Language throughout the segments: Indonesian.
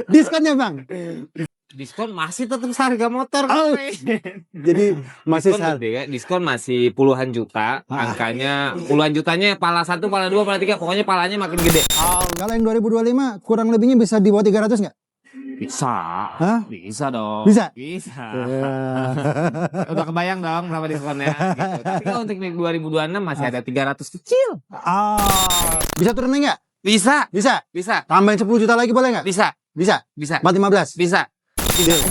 Diskonnya Bang? Diskon masih tetap seharga motor. Jadi masih diskon masih puluhan juta. Angkanya puluhan jutanya, pala 1, pala 2, pala 3, pokoknya palanya makin gede. Kalau yang 2025 kurang lebihnya bisa di bawah 300 nggak? Bisa. Hah? Bisa dong. Bisa? Bisa. Udah kebayang dong berapa diskonnya gitu. Tapi kalau untuk 2026 masih ada 300 kecil. Bisa turunin nggak? Bisa. Bisa. Tambahin 10 juta lagi boleh nggak? Bisa. 415? Bisa.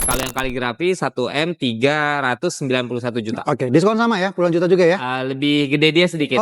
Kalau yang kaligrafi 1M 391 juta. Oke, diskon sama ya, puluhan juta juga ya? Lebih gede dia sedikit.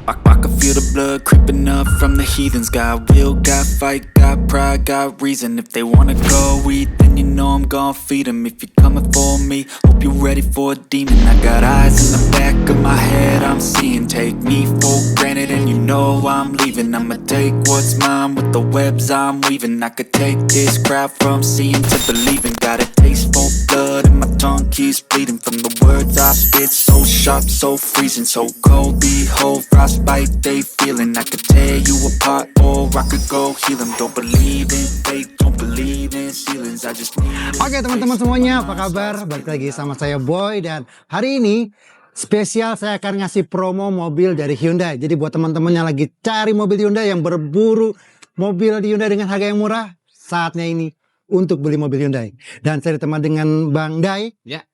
I can feel the blood creeping up from the heathens. Got will, got fight, got pride, got reason. If they wanna go eat, then you know I'm gon' feed them. If you're coming for me, hope you're ready for a demon. I got eyes in the back of my head, I'm seeing. Take me for granted and you know I'm leaving. I'ma take what's mine with the webs I'm weaving. I could take this crowd from seeing to believing. Got a taste for blood and my tongue keeps bleeding. From the words I spit, so sharp, so freezing, so cold. Behold, frostbite they feeling. I could tear you apart or I could go heal them. Don't believe in fate, don't believe in ceilings. I just need. Oke teman-teman semuanya, apa kabar? Balik lagi sama saya Boy, dan hari ini spesial saya akan ngasih promo mobil dari Hyundai. Jadi buat teman-teman yang lagi cari mobil Hyundai, yang berburu mobil di Hyundai dengan harga yang murah, saatnya ini untuk beli mobil Hyundai. Dan saya ditemani dengan Bang Dai, Ya.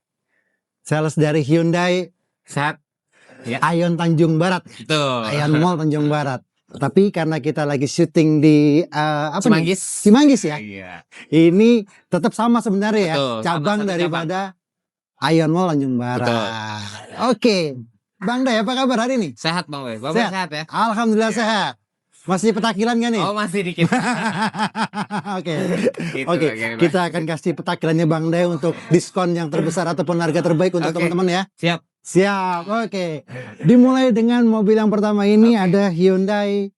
sales dari Hyundai Sehat. Ya. Ion Tanjung Barat. Betul. Ion Mall Tanjung Barat. Tapi karena kita lagi syuting di Cimanggis ya. Iya. Ini tetap sama sebenarnya ya, Betul, cabang sama daripada Ion Mall Tanjung Barat. Betul. Oke, Bang Dai apa kabar hari ini? Sehat Bang Boy. Bapak sehat ya? Alhamdulillah sehat. Masih petakilan gak nih? Oh masih dikit. Oke, Gitu, oke. bagaimana? Kita akan kasih petakilannya Bang Dai untuk diskon yang terbesar ataupun harga terbaik untuk Oke. teman-teman ya. Siap. Siap, oke. Dimulai dengan mobil yang pertama ini ada Hyundai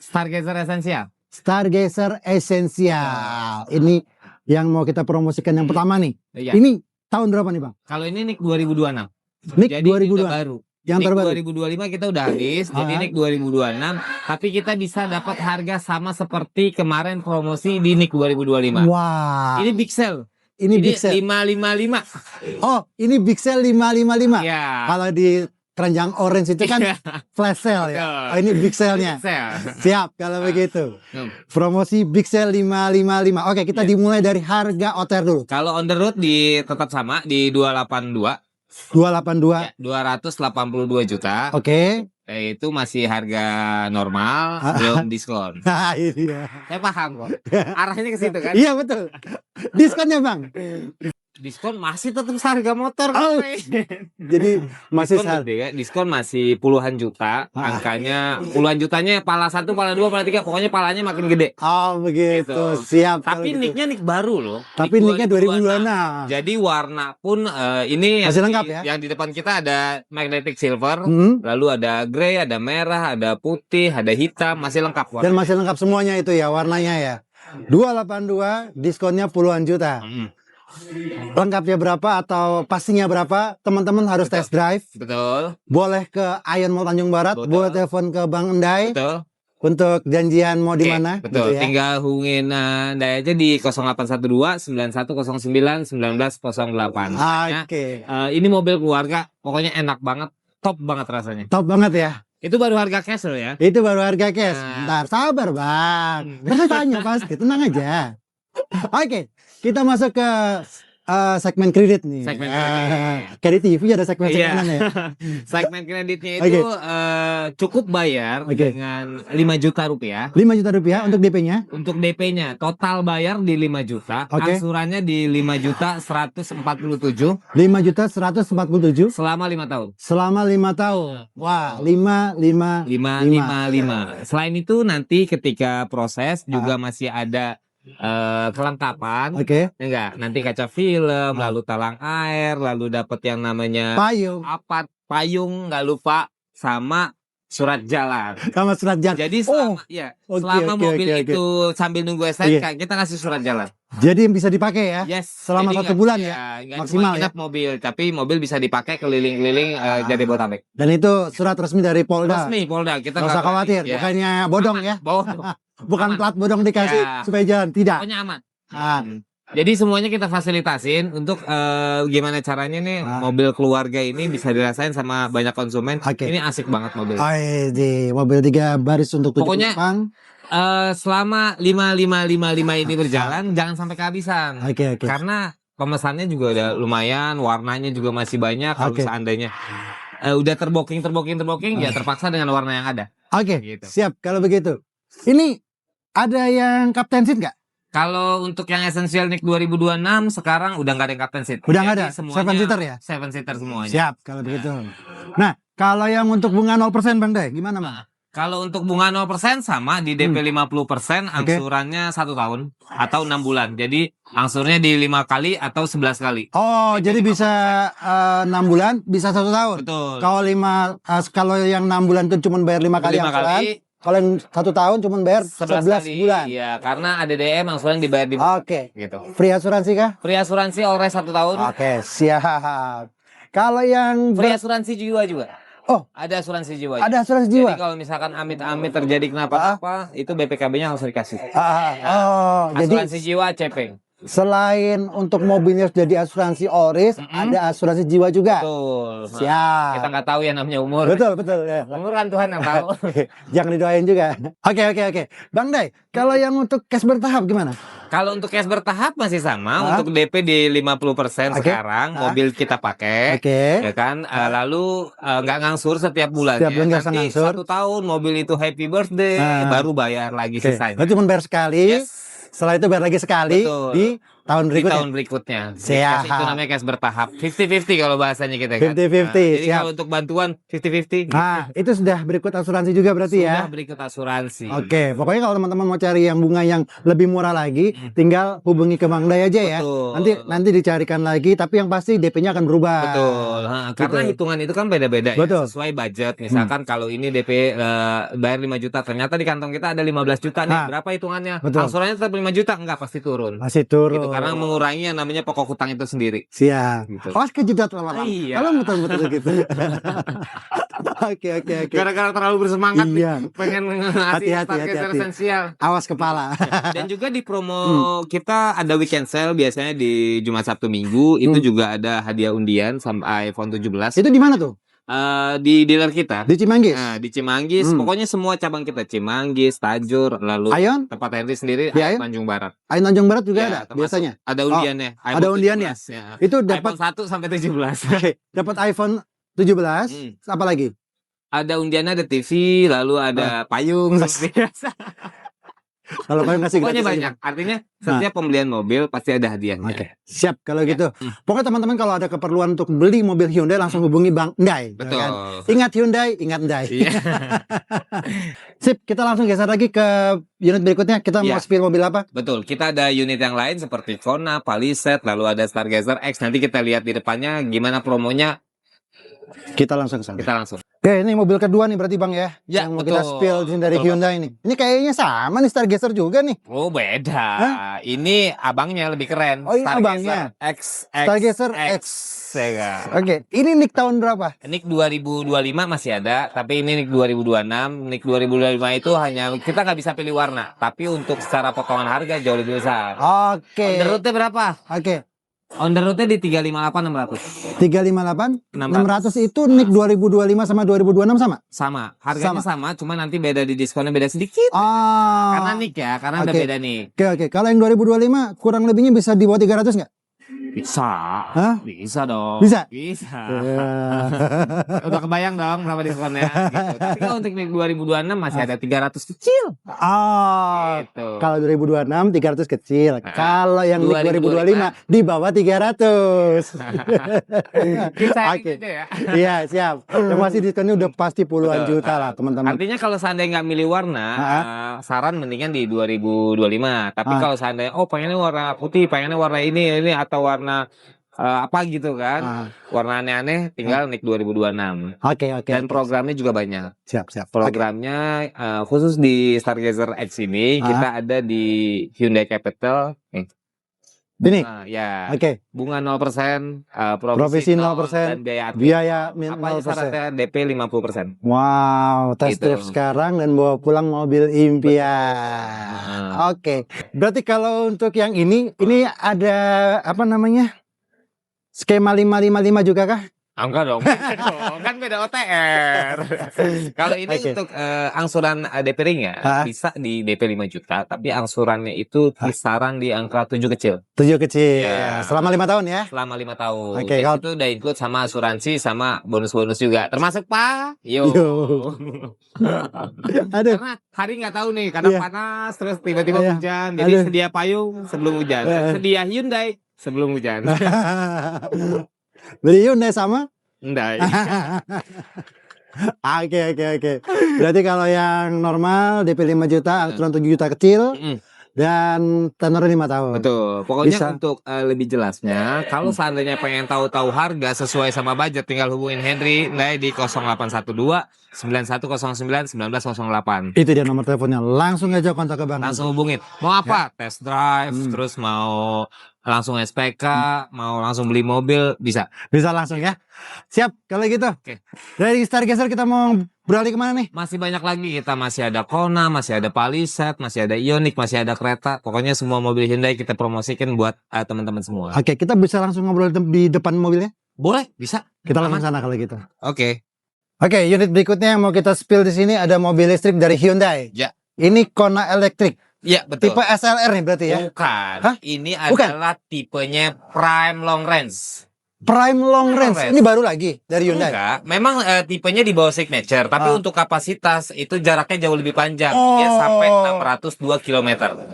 Stargazer Essential. Stargazer Essential. Ini yang mau kita promosikan yang pertama nih. Iya. Ini tahun berapa nih Bang? Kalau ini NIK 2026. NIK Jadi 2002. juga baru. Yang NIK terbaru. 2025 kita udah habis, jadi NIK 2026. Tapi kita bisa dapat harga sama seperti kemarin promosi di NIK 2025. Wah. Ini big sale. Ini big sale. 555. Oh, ini big sale 555. Ya. Kalau di keranjang orange itu kan flash sale ya. Betul. Oh, ini big sale-nya. Sale. Siap kalau begitu. Promosi big sale 555. Oke, kita dimulai dari harga OTR dulu. Kalau on the road tetap sama di 282. 282. Ya, 282 juta. Oke. Itu masih harga normal, belum diskon. Nah, ini ya. Saya paham kok. Arahnya ke situ kan? Iya betul. Diskonnya Bang. Diskon masih tetap seharga motor. Jadi masih diskon masih puluhan juta. Angkanya puluhan jutanya, pala 1, pala 2, pala 3, pokoknya palanya makin gede. Oh begitu. Gitu. Siap. Tapi nicknya nick baru loh. Tapi nicknya 2026. Jadi warna pun ini masih lengkap ya. Yang di depan kita ada magnetic silver, Hmm. lalu ada grey, ada merah, ada putih, ada hitam, masih lengkap warna. Dan masih lengkap semuanya itu ya warnanya ya. 282 diskonnya puluhan juta. Lengkapnya berapa atau pastinya berapa? Teman-teman harus test drive. Betul. Boleh ke Ion Mall Tanjung Barat. Betul. Boleh telepon ke Bang Endai. Betul. Untuk janjian mau di Oke, mana? betul. Gitu ya. Tinggal hubungin Anda aja di 0812 9109 1908. Ya, Oke. ini mobil keluarga, pokoknya enak banget, top banget rasanya. Top banget ya. Itu baru harga cash loh ya. Itu baru harga cash. Nah. Ntar sabar Bang. Saya tanya pasti, tenang aja. Oke, kita masuk ke segmen kredit nih. Segmen kredit. Kayak di TV ada segmen-segmenan ya. Segmen kreditnya itu cukup bayar Oke. dengan 5 juta rupiah. 5 juta rupiah untuk DP-nya. Untuk DP-nya total bayar di 5 juta, Oke. angsurannya di 5 juta 147 5 juta 147 selama 5 tahun. selama 5 tahun. Wah, 555. Selain itu nanti ketika proses juga masih ada kelengkapan. Oke. Enggak, nanti kaca film, lalu talang air, lalu dapat yang namanya Payung. payung, nggak lupa, sama surat jalan. Sama surat jalan. Jadi oke, selama oke, mobil oke. itu sambil nunggu STNK, kita kasih surat jalan. Jadi bisa dipakai ya? Yes. Selama Jadi 1 bulan ya? nggak Maksimal cuma nginep mobil, tapi mobil bisa dipakai keliling-keliling Jabodetabek. Dan itu surat resmi dari Polda. Resmi Polda, kita Nggak usah khawatir, ya. bukannya bodong ya? Bodoh. Bukan plat bodong dikasih Ya. supaya jalan, tidak. Pokoknya aman. Ah, Jadi semuanya kita fasilitasin untuk gimana caranya nih mobil keluarga ini bisa dirasain sama banyak konsumen. Oke. Ini asik banget mobil. di mobil 3 baris untuk 7 Pokoknya, penumpang. Selama 5555 ini berjalan jangan sampai kehabisan. Oke. Karena pemesannya juga udah lumayan, warnanya juga masih banyak. Kalau Oke. seandainya udah terboking ya terpaksa dengan warna yang ada. Oke, Gitu. siap kalau begitu. Ini ada yang Captain Seat nggak? Kalau untuk yang Essential Nick 2026 sekarang udah nggak ada yang Captain Seat. Udah nggak Jadi ada? semuanya 7 seater ya? 7 seater semuanya. Siap kalau begitu. Nah, kalau yang untuk bunga 0% Bang Day, gimana Bang? Kalau untuk bunga 0% sama di DP 50%, angsurannya 1 tahun atau 6 bulan. Jadi angsurnya di 5 kali atau 11 kali. Oh, jadi bisa 6 bulan, bisa 1 tahun. Betul. Kalau yang 6 bulan itu cuma bayar 5 kali 5 angsuran. kali, Kalau yang 1 tahun cuma bayar 11 kali. bulan. Iya, karena ada DM angsuran dibayar di Oke. gitu. Free asuransi kah? Free asuransi Allres 1 tahun. Oke, siap. Kalau yang Free asuransi jiwa juga. Oh, Ada asuransi jiwa. ada asuransi jiwa. Jadi kalau misalkan amit-amit terjadi kenapa-napa, itu BPKB-nya harus dikasih. Jadi Asuransi jiwa CP. selain untuk mobilnya sudah di asuransi Allres, ada asuransi jiwa juga. Betul. Siap. Kita nggak tahu ya namanya umur. Betul ya. Umur kan Tuhan yang tahu. Jangan didoain juga. Oke. Bang Day, kalau yang untuk cash bertahap gimana? Kalau untuk cash bertahap masih sama. Untuk DP di 50% Oke. sekarang mobil kita pakai. Oke. Ya kan, lalu nggak ngangsur setiap bulan. Setiap bulan nggak usah Nanti ngangsur. 1 tahun mobil itu happy birthday, baru bayar lagi Oke. sisanya. Berarti cuma bayar sekali. Yes. Setelah itu bayar lagi sekali Betul. di tahun Di berikutnya. tahun berikutnya. Siap. Itu namanya cash bertahap. 50-50 kalau bahasanya kita kan. 50-50, Jadi siap. kalau untuk bantuan 50-50. Nah, itu sudah berikut asuransi juga berarti Sudah ya. berikut asuransi. Oke, pokoknya kalau teman-teman mau cari yang bunga yang lebih murah lagi, tinggal hubungi ke Bang Day aja ya. Betul. Nanti dicarikan lagi, tapi yang pasti DP-nya akan berubah. Betul. Karena Betul. hitungan itu kan beda-beda ya. Betul. Sesuai budget. Misalkan kalau ini DP bayar 5 juta, ternyata di kantong kita ada 15 juta nih. Nah, Berapa hitungannya? betul. Angsurannya tetap 5 juta? Enggak, pasti turun. Masih turun. Gitu, karena mengurangi yang namanya pokok hutang itu sendiri. Siap. Gitu. Awas kejutan lama-lama. Iya. Kalau muter-muter gitu. Oke. Gara-gara terlalu bersemangat nih, Iya. pengen ngasih Hati-hati, target hati-hati. esensial. Awas kepala. Dan juga di promo kita ada weekend sale biasanya di Jumat Sabtu Minggu itu juga ada hadiah undian sampai iPhone 17 Itu di mana tuh? di dealer kita. Di Cimanggis. Nah, di Cimanggis, pokoknya semua cabang kita Cimanggis, Tajur, lalu Ayon? tempat Henry sendiri Di Ayon? Tanjung Barat. Ayon Tanjung Barat juga Ya, ada termasuk biasanya. Ada undiannya. ada undiannya? 17, ya. Itu iPhone dapat 1 sampai 17. dapat iPhone 17, apa lagi? Ada undiannya, ada TV, lalu ada payung seperti biasa. Kalau kalian kasih Pokoknya gratis banyak. Artinya setiap pembelian mobil pasti ada hadiahnya. Oke, siap kalau gitu. Pokoknya teman-teman kalau ada keperluan untuk beli mobil Hyundai langsung hubungi Bang Day. ya Betul. kan? Ingat Hyundai, ingat Day. Iya. Sip, kita langsung geser lagi ke unit berikutnya. Kita mau Iya. spill mobil apa? Betul, kita ada unit yang lain seperti Kona, Palisade, lalu ada Stargazer X. Nanti kita lihat di depannya gimana promonya. Kita langsung ke sana. Kita langsung. Oke, ini mobil kedua nih berarti Bang ya. Ya, yang mau kita betul. spill di sini dari Betul, Hyundai ini. Ini kayaknya sama nih Stargazer juga nih. Oh, beda. Ini abangnya lebih keren. Oh, ini abangnya. Stargazer X. Ya, Oke, ini Nick tahun berapa? Nick 2025 masih ada, tapi ini Nick 2026. Nick 2025 itu hanya kita nggak bisa pilih warna, tapi untuk secara potongan harga jauh lebih besar. Oke. On the road-nya berapa? Oke. On the road-nya di 358 600. 358 600 itu Nick 2025 sama 2026 sama? Sama, harganya sama, cuma nanti beda di diskonnya beda sedikit. Oh. Karena Nick ya, karena udah Oke. beda nih. Oke. Kalau yang 2025 kurang lebihnya bisa di bawah 300 nggak? Bisa. Hah? Bisa dong. Bisa? Bisa. Udah kebayang dong berapa diskonnya gitu. Tapi kalau untuk Nick 2026 masih ada 300 kecil. Oh. Gitu. Kalau 2026 300 kecil. Kalau yang Nick 2025 2025 di bawah 300. Kita Oke. aja ya. Iya, siap. Yang masih diskonnya udah pasti puluhan juta lah, teman-teman. Artinya kalau seandainya nggak milih warna, saran mendingan di 2025. Tapi kalau seandainya pengennya warna putih, pengennya warna ini atau warna apa gitu kan. Warna aneh-aneh tinggal Nick 2026. Oke. Dan programnya juga banyak. Siap. Programnya khusus di Stargazer Edge ini kita ada di Hyundai Capital. Ini. Ya. Oke. Bunga 0%, Provisi 0%, dan biaya biaya apa 0%. syaratnya DP 50%. Wow, test Gitu. drive sekarang dan bawa pulang mobil impian. Oke. Berarti kalau untuk yang ini ada apa namanya? Skema 555 juga kah? Enggak dong, kan beda OTR. Kalau ini untuk angsuran DP ring ya, bisa di DP 5 juta, tapi angsurannya itu kisaran di angka 7 kecil. 7 kecil. Ya. Selama 5 tahun ya? Selama 5 tahun. Oke, Itu udah include sama asuransi sama bonus-bonus juga. Termasuk Pak. Yo. Aduh. Karena hari nggak tahu nih, kadang panas terus tiba-tiba hujan. Jadi sedia payung sebelum hujan. Sedia Hyundai sebelum hujan. Beli Hyundai sama? Hyundai. Oke. Berarti kalau yang normal DP 5 juta, angsuran 7 juta kecil dan tenor 5 tahun. Betul. Pokoknya untuk lebih jelasnya, kalau seandainya pengen tahu-tahu harga sesuai sama budget, tinggal hubungin Henry di 0812 9109 1908. Itu dia nomor teleponnya. Langsung aja kontak ke Bang. Langsung hubungin. Mau apa? Test drive, terus mau langsung SPK, mau langsung beli mobil, bisa. Bisa langsung ya. Siap, kalau gitu. Oke. Dari Stargazer kita mau beralih kemana nih? Masih banyak lagi, kita masih ada Kona, masih ada Palisade, masih ada Ioniq, masih ada kereta. Pokoknya semua mobil Hyundai kita promosikan buat teman-teman semua. Oke, kita bisa langsung ngobrol di depan mobilnya? Boleh, bisa. Kita langsung sana kalau gitu. Oke. Oke, unit berikutnya yang mau kita spill di sini ada mobil listrik dari Hyundai. Ya. Ini Kona Electric. Iya, betul. Tipe SLR nih berarti ya? Bukan. Hah? Ini adalah tipenya Prime Long Range. Prime Long Range. Ini baru lagi dari Hyundai. Enggak, memang tipenya di bawah signature, tapi untuk kapasitas itu jaraknya jauh lebih panjang, ya sampai 602 km.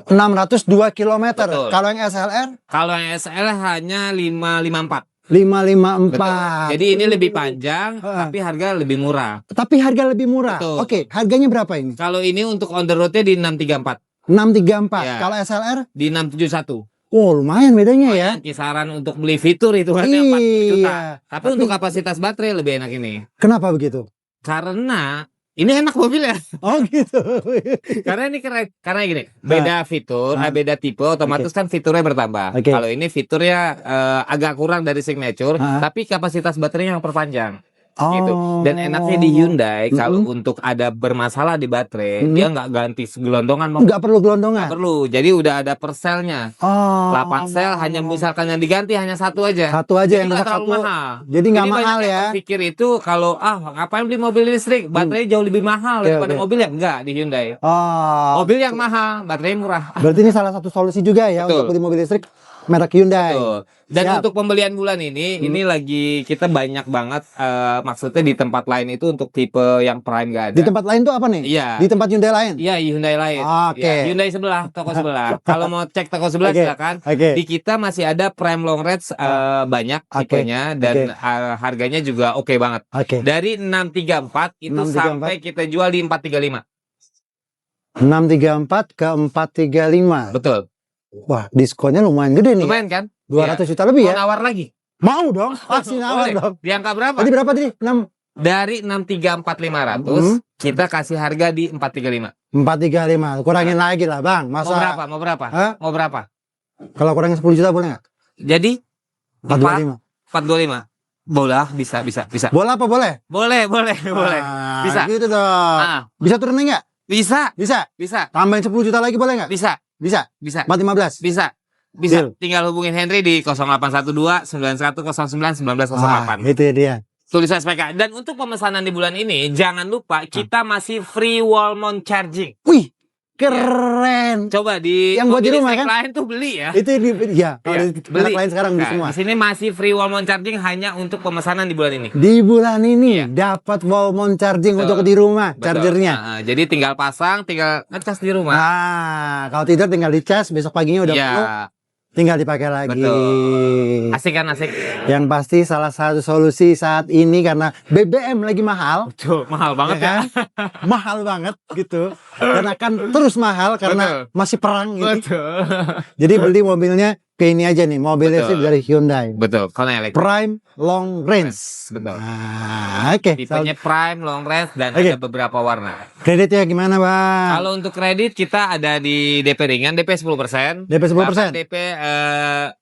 602 km. Betul. Kalau yang SLR? Kalau yang SLR hanya 554. 554. Betul. Jadi ini lebih panjang, tapi harga lebih murah. Tapi harga lebih murah. Betul. Oke, harganya berapa ini? Kalau ini untuk on the road-nya di 634. 634. Ya. Kalau SLR? Di 671. Oh, lumayan bedanya ya. Kisaran untuk beli fitur itu kan 4 juta. Tapi untuk kapasitas baterai lebih enak ini. Kenapa begitu? Karena ini enak mobilnya. Oh gitu. Karena ini keren. Karena gini, beda fitur, beda tipe, otomatis kan fiturnya bertambah. Kalau ini fiturnya agak kurang dari signature, tapi kapasitas baterainya yang perpanjang. Gitu. Dan enaknya di Hyundai kalau untuk ada bermasalah di baterai, dia nggak ganti gelondongan, nggak perlu gelondongan. Nggak perlu. Jadi udah ada per selnya. 8 sel, hanya misalkan yang diganti hanya satu aja. Satu aja yang nggak rusak terlalu satu. mahal. Jadi nggak mahal ya. Pikir itu kalau ngapain beli mobil listrik, baterai jauh lebih mahal daripada mobil yang enggak di Hyundai. Mobil yang mahal, baterai murah. Berarti ini salah satu solusi juga ya untuk beli mobil listrik merek Hyundai. Betul. Dan untuk pembelian bulan ini lagi kita banyak banget maksudnya di tempat lain itu untuk tipe yang Prime gak ada. Di tempat lain tuh apa nih? Iya. Di tempat Hyundai lain? Iya, Hyundai lain. Oke. Ya, Hyundai sebelah, toko sebelah. Kalau mau cek toko sebelah silakan. Di kita masih ada Prime Long Range banyak tipenya dan harganya juga oke banget. Dari 634 itu 634. sampai kita jual di 435. 634 ke 435. Betul. Wah, diskonnya lumayan gede nih. Lumayan kan? 200 juta lebih ya? Mau nawar lagi? Mau dong. Pasti nawar dong. Di angka berapa? Tadi berapa tadi? 6. Dari 634.500 kita kasih harga di 435. 435. Kurangin lagi lah, Bang. Masa Mau berapa? Mau berapa? Kalau kurangin 10 juta boleh nggak? Jadi 425. 425. Boleh, bisa. Boleh apa boleh? Boleh. Bisa. Gitu dong. Bisa turunin nggak? Bisa. Tambahin 10 juta lagi boleh nggak? Bisa. 415. Bisa. Deal. Tinggal hubungin Henry di 0812 9109 1908. Itu ya dia. Tulis SPK. Dan untuk pemesanan di bulan ini jangan lupa kita masih free wall mount charging. Wih, keren. Coba di yang buat di rumah kan? lain tuh beli ya. Itu kalau di beli lain sekarang di semua. Di sini masih free wall mount charging hanya untuk pemesanan di bulan ini. Di bulan ini dapat wall mount charging untuk di rumah chargernya. Jadi tinggal pasang, tinggal ngecas di rumah. Kalau tidur tinggal dicas, besok paginya udah penuh. Tinggal dipakai lagi. Betul. Asik kan, asik. Yang pasti salah satu solusi saat ini karena BBM lagi mahal. Betul, mahal banget ya. Kan? Mahal banget gitu. Dan akan terus mahal karena masih perang gitu. Betul. Jadi beli mobilnya ke ini aja nih, mobil listrik dari Hyundai. Betul, Kona elektrik. Prime Long Range. Betul. Oke. Tipenya Prime, Long Range, dan ada beberapa warna. Kreditnya gimana, Bang? Kalau untuk kredit kita ada di DP ringan, DP 10%. DP 10%. DP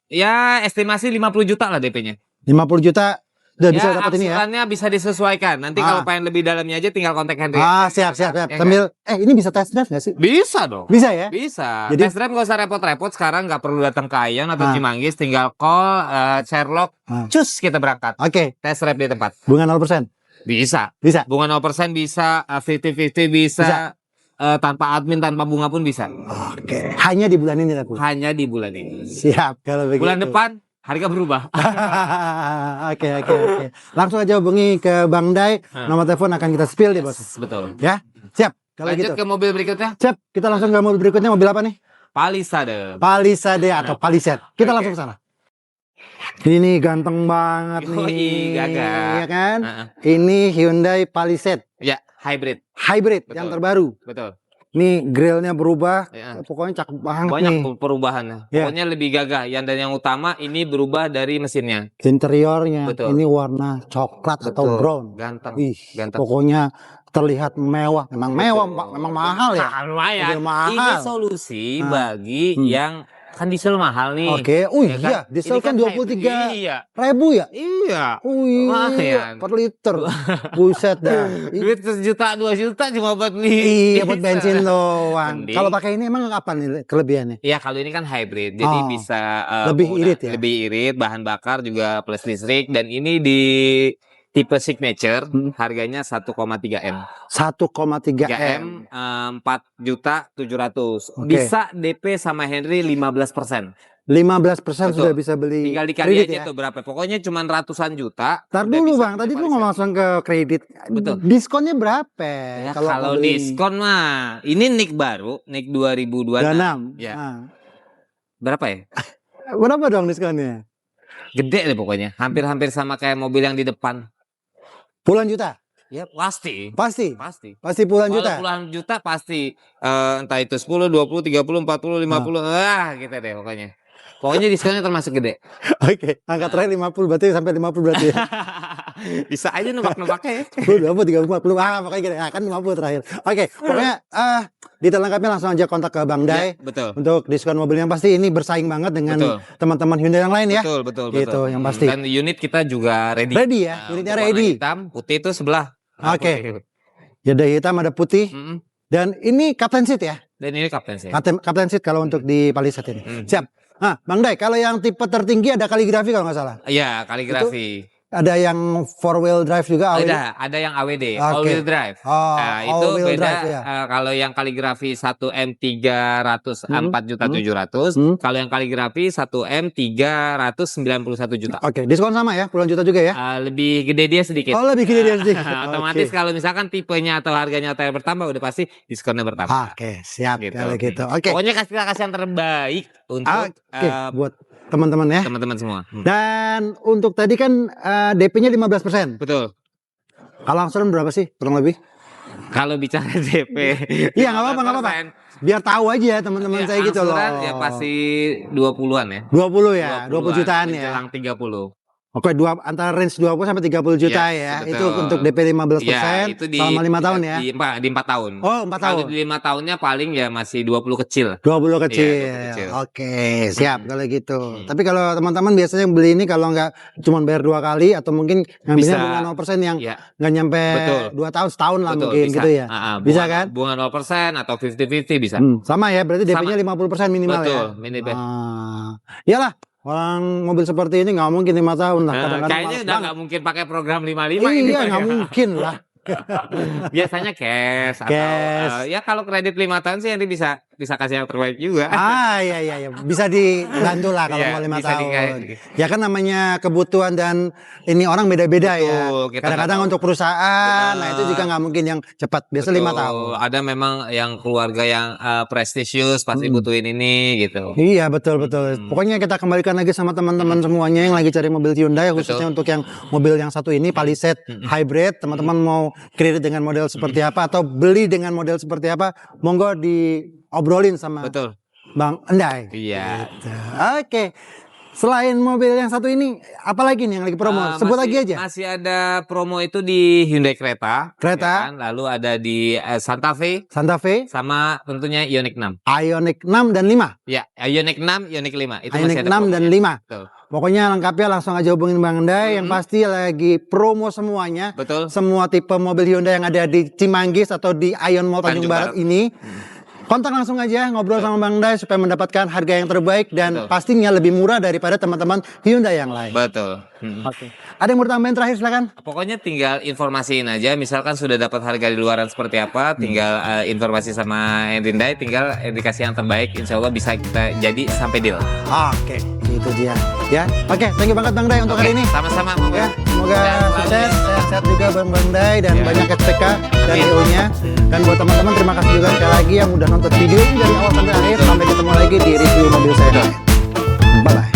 ya estimasi 50 juta lah DP-nya. 50 juta udah bisa Ya, dapat ini ya. angsurannya bisa disesuaikan. Nanti kalau pengen lebih dalamnya aja tinggal kontak Henry. Siap. Ya, Sambil ini bisa test drive nggak sih? Bisa dong. Bisa ya? Bisa. Jadi- Test drive nggak usah repot-repot. Sekarang nggak perlu datang ke Ayan atau Cimanggis. Tinggal call Sherlock. Cus kita berangkat. Oke. Test drive di tempat. Bunga 0%. Bisa. Bisa. Bunga 0% bisa. 50-50 bisa. Tanpa admin, tanpa bunga pun bisa. Oke. Hanya di bulan ini aku. Hanya di bulan ini. Siap kalau begitu. Bulan depan harga berubah. Oke. Langsung aja hubungi ke Bang Dai. Nomor telepon akan kita spill di bos. Betul. Ya. Siap. Kalau Lanjut gitu. ke mobil berikutnya. Siap. Kita langsung ke mobil berikutnya. Mobil apa nih? Palisade. Palisade atau Palisade. Kita langsung ke sana. Ini ganteng banget nih. Yoi, gagah. Ya kan? Heeh. Ini Hyundai Palisade Ya, hybrid. hybrid Betul. yang terbaru. Betul. Nih grillnya berubah. Ya. Pokoknya cakep banget Banyak nih. perubahannya. Ya. Pokoknya lebih gagah. Dan yang utama ini berubah dari mesinnya. Interiornya Betul. ini warna coklat atau Betul. brown. Ganteng. Wih, Ganteng. pokoknya terlihat mewah. Memang mewah, Pak. Memang mahal ya. Lumayan. Mobil mahal. Ini solusi bagi yang kan diesel mahal nih. Oke. Ya kan? Iya, diesel Ini kan 23 Iya. ribu ya. Iya. Wih, Lumayan. per liter. Buset dah. Duit 1 juta 2 juta cuma buat beli. Iya, buat bensin doang. Mending. Kalau pakai ini emang apa nih kelebihannya? Ya kalau ini kan hybrid, jadi Oh. bisa Lebih irit ya? Lebih irit, bahan bakar juga plus listrik, dan ini di tipe signature harganya 1,3 M. 1,3 3 M. 4.700.000. Oke. Bisa DP sama Henry 15%. 15% Betul. sudah bisa beli Tinggal dikali kredit aja ya. tuh berapa. Pokoknya cuma ratusan juta. Ntar udah dulu bisa Bang, punya tadi lu Palisade. ngomong langsung ke kredit. Betul. Diskonnya berapa? Ya, kalau beli diskon mah ini Nick baru, Nick 2026. 26. Ya. Nah. Berapa ya? Berapa dong diskonnya? Gede deh pokoknya. Hampir-hampir sama kayak mobil yang di depan. Puluhan juta? Ya pasti. Pasti. Pasti. Pasti puluhan Kalau juta. puluhan juta pasti entah itu 10, 20, 30, 40, 50. Gitu deh pokoknya. Pokoknya diskonnya termasuk gede. Oke, angka terakhir 50 berarti sampai 50 berarti ya. Bisa aja nebak-nebaknya ya. 10, 20, 30, 40. Pokoknya gini. Kan 50 terakhir. Oke, pokoknya detail lengkapnya langsung aja kontak ke Bang Dai. Ya, betul. Untuk diskon mobil yang pasti ini bersaing banget dengan Betul. teman-teman Hyundai yang lain ya. Betul. Gitu, yang pasti. Dan unit kita juga ready. Ready ya, unitnya untuk warna ready. hitam, putih itu sebelah. Oke. Putih. Ya ada hitam, ada putih. Mm-mm. Dan ini captain seat ya. Dan ini kapten sih. Captain seat kalau untuk di Palisade ini. Siap. Nah, Bang Dai, kalau yang tipe tertinggi ada kaligrafi kalau nggak salah. Iya, kaligrafi. Ada yang 4-wheel drive juga. Ada yang AWD, all Oke. wheel drive. Oh, Nah, itu all wheel beda. drive, ya. Kalau yang kaligrafi 1M 300 4.700.000. Kalau yang kaligrafi 1M 391 juta. Oke, diskon sama ya, puluhan juta juga ya. Lebih gede dia sedikit. Oh, lebih gede dia sedikit. Otomatis Oke. kalau misalkan tipenya atau harganya atau yang bertambah udah pasti diskonnya bertambah. Oke, siap Gitu. kalau gitu. Oke. Pokoknya kasih yang terbaik untuk Oke, buat teman-teman ya. teman-teman semua. Dan untuk tadi kan DP-nya 15%. Betul. Kalau angsuran berapa sih kurang lebih? Kalau bicara DP, Iya, nggak apa-apa. Biar tahu aja teman-teman saya gitu loh. angsuran ya pasti 20-an ya. 20 ya, 20 jutaan ya. Menjelang 30. Oke, antara range 20 sampai 30 juta ya. betul. Itu untuk DP 15% Ya, itu selama 5 tahun ya. Di 4 tahun. Oh, 4 tahun. Kalau di 5 tahunnya paling ya masih 20 kecil. 20 kecil. Iya, 20 kecil. Oke, siap kalau gitu. Tapi kalau teman-teman biasanya beli ini kalau nggak cuma bayar 2 kali atau mungkin ngambilnya Bisa. bunga 0% yang Ya. nggak nyampe Betul. 2 tahun, setahun lah Betul, mungkin bisa. gitu ya. Bisa kan? Bunga 0% atau 50-50 bisa. Sama ya, berarti DP-nya 50% minimal Betul, ya. minimal. Iyalah, orang mobil seperti ini nggak mungkin 5 tahun lah. Kadang-kadang Kayaknya males udah banget. nggak mungkin pakai program 55 ini. Iya, nggak mungkin lah. Biasanya cash atau Cash. ya kalau kredit 5 tahun sih nanti bisa kasih yang terbaik juga. Iya. Bisa dibantu lah kalau Iya, mau 5 bisa tahun. Ya kan namanya kebutuhan dan ini orang beda-beda ya. Betul, kita Kadang-kadang nggak untuk perusahaan, Benar. nah itu juga nggak mungkin yang cepat. Biasa 5 Betul. tahun. Ada memang yang keluarga yang prestisius pasti butuhin ini gitu. Iya betul. Pokoknya kita kembalikan lagi sama teman-teman semuanya yang lagi cari mobil Hyundai, khususnya untuk yang mobil yang satu ini Palisade Hybrid. Teman-teman mau kredit dengan model seperti apa atau beli dengan model seperti apa, monggo diobrolin sama Betul. Bang Endai. Iya. Oke. Selain mobil yang satu ini, apalagi nih yang lagi promo? Sebut lagi aja. Masih ada promo itu di Hyundai Creta. Creta. Ya kan? Lalu ada di Santa Fe. Santa Fe. Sama tentunya Ioniq 6. Ioniq 6 dan 5. Ya, Ioniq 6, Ioniq 5. Itu Ioniq masih ada 6 dan 5. Betul. Pokoknya lengkapnya langsung aja hubungin Bang Endai. Yang pasti lagi promo semuanya. Betul. Semua tipe mobil Hyundai yang ada di Cimanggis atau di Ion Mall Tanjung Barat ini. Kontak langsung aja, ngobrol sama Bang Endai supaya mendapatkan harga yang terbaik dan pastinya lebih murah daripada teman-teman Hyundai yang lain. Betul. Oke. Ada yang mau tambahin terakhir silakan? Pokoknya tinggal informasiin aja, misalkan sudah dapat harga di luaran seperti apa, tinggal informasi sama Hyundai, tinggal dikasih yang terbaik, insya Allah bisa kita jadi sampai deal. Oke, itu dia. Ya, oke, thank you banget Bang Endai untuk hari ini. Sama-sama. Ya, semoga sukses, sehat-sehat juga Bang Endai dan banyak SPK dan DO-nya. Dan buat teman-teman terima kasih juga sekali lagi yang udah nonton video ini dari awal sampai akhir. Sampai ketemu lagi di review mobil saya. Bye bye.